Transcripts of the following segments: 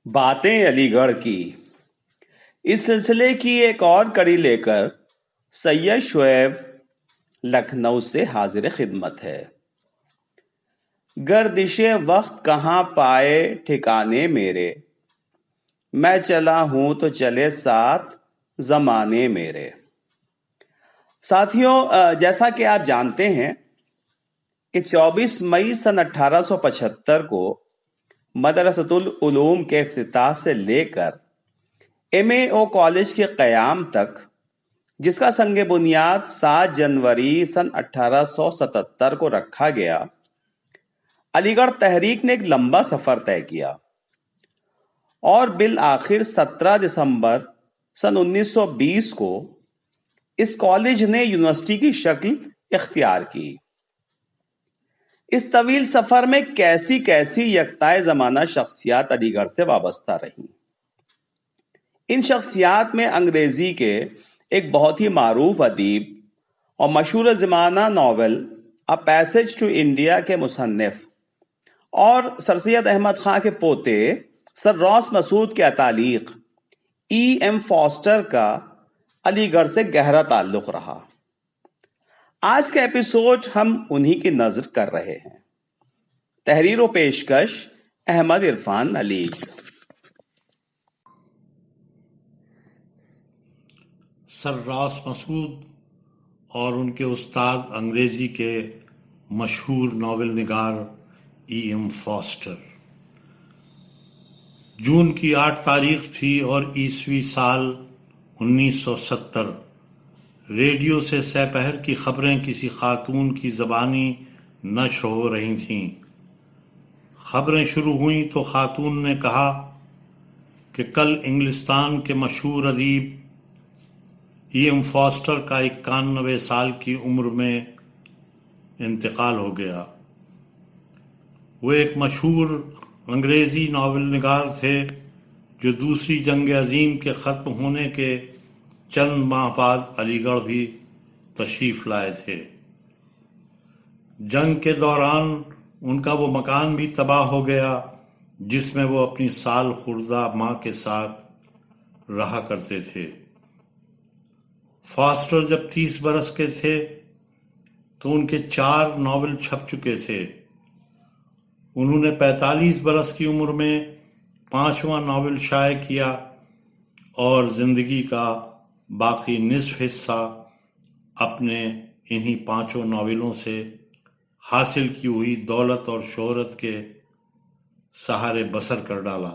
باتیں علی گڑھ کی اس سلسلے کی ایک اور کڑی لے کر سید شعیب لکھنؤ سے حاضر خدمت ہے۔ گردش وقت کہاں پائے ٹھکانے میرے، میں چلا ہوں تو چلے ساتھ زمانے میرے۔ ساتھیوں، جیسا کہ آپ جانتے ہیں کہ 24 مئی سن 1875 کو مدرسۃ العلوم کے افتتاح سے لے کر MAO کالج کے قیام تک، جس کا سنگ بنیاد 7 جنوری سن 1877 کو رکھا گیا، علی گڑھ تحریک نے ایک لمبا سفر طے کیا اور بالآخر 17 دسمبر سن 1920 کو اس کالج نے یونیورسٹی کی شکل اختیار کی۔ اس طویل سفر میں کیسی کیسی یکتائے زمانہ شخصیات علی گڑھ سے وابستہ رہیں۔ ان شخصیات میں انگریزی کے ایک بہت ہی معروف ادیب اور مشہور زمانہ novel A Passage to India کے مصنف اور سر سید احمد خان کے پوتے سر راس مسعود کے اتالیق EM فاسٹر کا علی گڑھ سے گہرا تعلق رہا۔ آج کا ایپیسوڈ ہم انہی کی نظر کر رہے ہیں۔ تحریر و پیشکش احمد عرفان علی۔ سر راس مسعود اور ان کے استاد انگریزی کے مشہور ناول نگار EM فاسٹر۔ جون کی 8 تاریخ تھی اور عیسوی سال 1970۔ ریڈیو سے سہ پہر کی خبریں کسی خاتون کی زبانی نشر ہو رہی تھیں۔ خبریں شروع ہوئیں تو خاتون نے کہا کہ کل انگلستان کے مشہور ادیب EM فاسٹر کا 91 سال کی عمر میں انتقال ہو گیا۔ وہ ایک مشہور انگریزی ناول نگار تھے جو دوسری جنگ عظیم کے ختم ہونے کے چند ماہ بعد علی گڑھ بھی تشریف لائے تھے۔ جنگ کے دوران ان کا وہ مکان بھی تباہ ہو گیا جس میں وہ اپنی سال خوردہ ماں کے ساتھ رہا کرتے تھے۔ فاسٹر جب 30 برس کے تھے تو ان کے 4 ناول چھپ چکے تھے۔ انہوں نے 45 برس کی عمر میں 5واں ناول شائع کیا اور زندگی کا باقی نصف حصہ اپنے انہی 5 ناولوں سے حاصل کی ہوئی دولت اور شہرت کے سہارے بسر کر ڈالا۔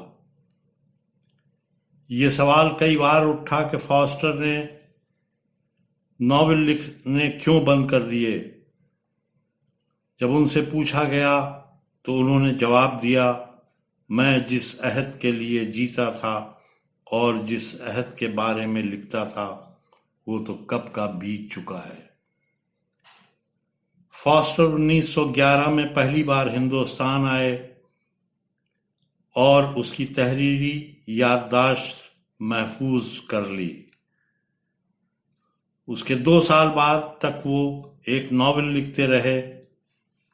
یہ سوال کئی بار اٹھا کہ فاسٹر نے ناول لکھنے کیوں بند کر دیے۔ جب ان سے پوچھا گیا تو انہوں نے جواب دیا، میں جس عہد کے لیے جیتا تھا اور جس عہد کے بارے میں لکھتا تھا وہ تو کب کا بیت چکا ہے۔ فاسٹر 1911 میں پہلی بار ہندوستان آئے اور اس کی تحریری یادداشت محفوظ کر لی۔ اس کے 2 سال بعد تک وہ ایک ناول لکھتے رہے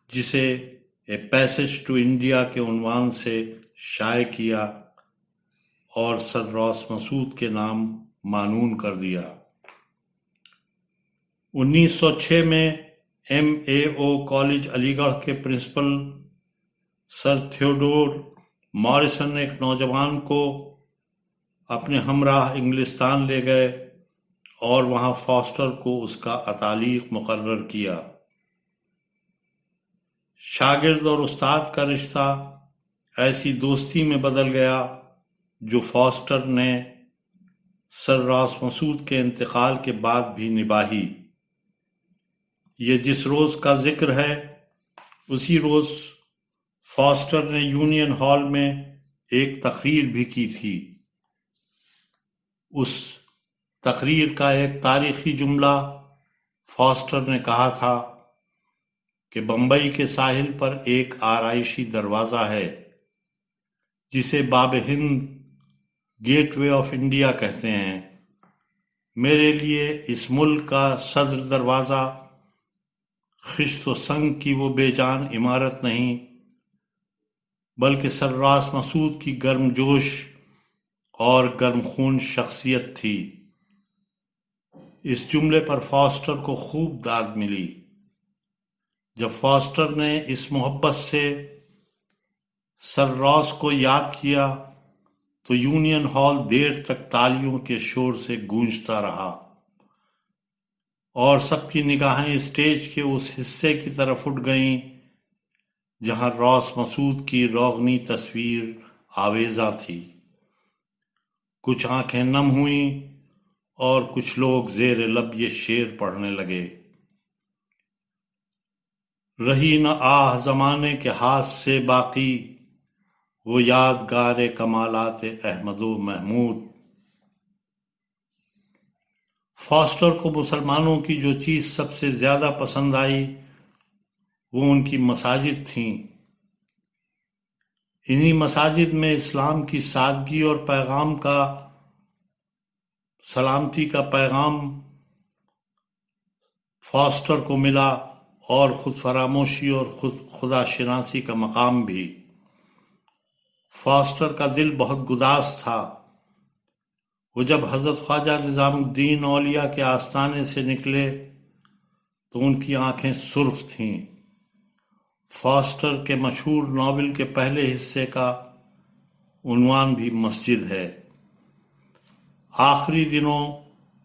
جسے اے پیسج ٹو انڈیا کے عنوان سے شائع کیا اور سر راس مسعود کے نام معنون کر دیا۔ 1906 میں MAO کالج علی گڑھ کے پرنسپل سر تھیوڈور موریسن ایک نوجوان کو اپنے ہمراہ انگلستان لے گئے اور وہاں فاسٹر کو اس کا اتالیق مقرر کیا۔ شاگرد اور استاد کا رشتہ ایسی دوستی میں بدل گیا جو فاسٹر نے سر راس مسعود کے انتقال کے بعد بھی نبھائی۔ یہ جس روز کا ذکر ہے اسی روز فاسٹر نے یونین ہال میں ایک تقریر بھی کی تھی۔ اس تقریر کا ایک تاریخی جملہ فاسٹر نے کہا تھا کہ بمبئی کے ساحل پر ایک آرائشی دروازہ ہے جسے باب ہند گیٹ وے آف انڈیا کہتے ہیں۔ میرے لیے اس ملک کا صدر دروازہ خشت و سنگ کی وہ بے جان عمارت نہیں بلکہ سرراس مسعود کی گرم جوش اور گرم خون شخصیت تھی۔ اس جملے پر فاسٹر کو خوب داد ملی۔ جب فاسٹر نے اس محبت سے سرراس کو یاد کیا تو یونین ہال دیر تک تالیوں کے شور سے گونجتا رہا اور سب کی نگاہیں اسٹیج کے اس حصے کی طرف اٹھ گئیں جہاں راس مسعود کی روغنی تصویر آویزاں تھی۔ کچھ آنکھیں نم ہوئیں اور کچھ لوگ زیر لب یہ شعر پڑھنے لگے: رہی نہ آہ زمانے کے ہاتھ سے باقی، وہ یادگار کمالات احمد و محمود۔ فاسٹر کو مسلمانوں کی جو چیز سب سے زیادہ پسند آئی وہ ان کی مساجد تھیں۔ انہی مساجد میں اسلام کی سادگی اور سلامتی کا پیغام فاسٹر کو ملا، اور خود فراموشی اور خدا شناسی کا مقام بھی۔ فاسٹر کا دل بہت گداز تھا۔ وہ جب حضرت خواجہ نظام الدین اولیاء کے آستانے سے نکلے تو ان کی آنکھیں سرخ تھیں۔ فاسٹر کے مشہور ناول کے پہلے حصے کا عنوان بھی مسجد ہے۔ آخری دنوں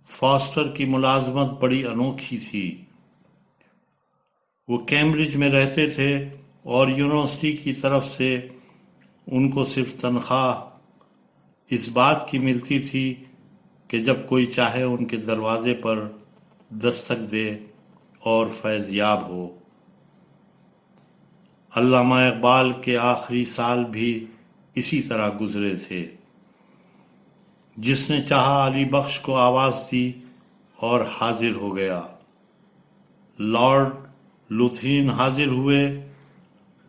فاسٹر کی ملازمت بڑی انوکھی تھی۔ وہ کیمبرج میں رہتے تھے اور یونیورسٹی کی طرف سے ان کو صرف تنخواہ اس بات کی ملتی تھی کہ جب کوئی چاہے ان کے دروازے پر دستک دے اور فیض یاب ہو۔ علامہ اقبال کے آخری سال بھی اسی طرح گزرے تھے۔ جس نے چاہا علی بخش کو آواز دی اور حاضر ہو گیا۔ لارڈ لوتھین حاضر ہوئے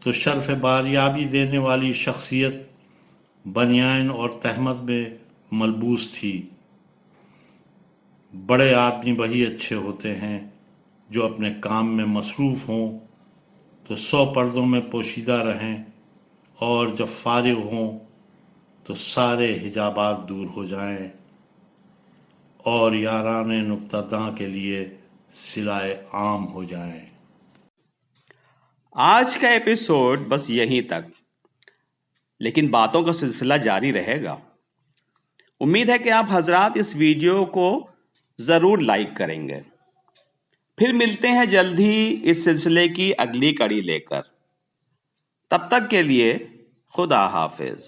تو شرف باریابی دینے والی شخصیت بنیان اور تہمت میں ملبوس تھی۔ بڑے آدمی وہی اچھے ہوتے ہیں جو اپنے کام میں مصروف ہوں تو 100 پردوں میں پوشیدہ رہیں، اور جب فارغ ہوں تو سارے حجابات دور ہو جائیں اور یاران نکتہ داں کے لیے صلائے عام ہو جائیں۔ آج کا ایپیسوڈ بس یہیں تک، لیکن باتوں کا سلسلہ جاری رہے گا۔ امید ہے کہ آپ حضرات اس ویڈیو کو ضرور لائک کریں گے۔ پھر ملتے ہیں جلد ہی اس سلسلے کی اگلی کڑی لے کر۔ تب تک کے لیے خدا حافظ۔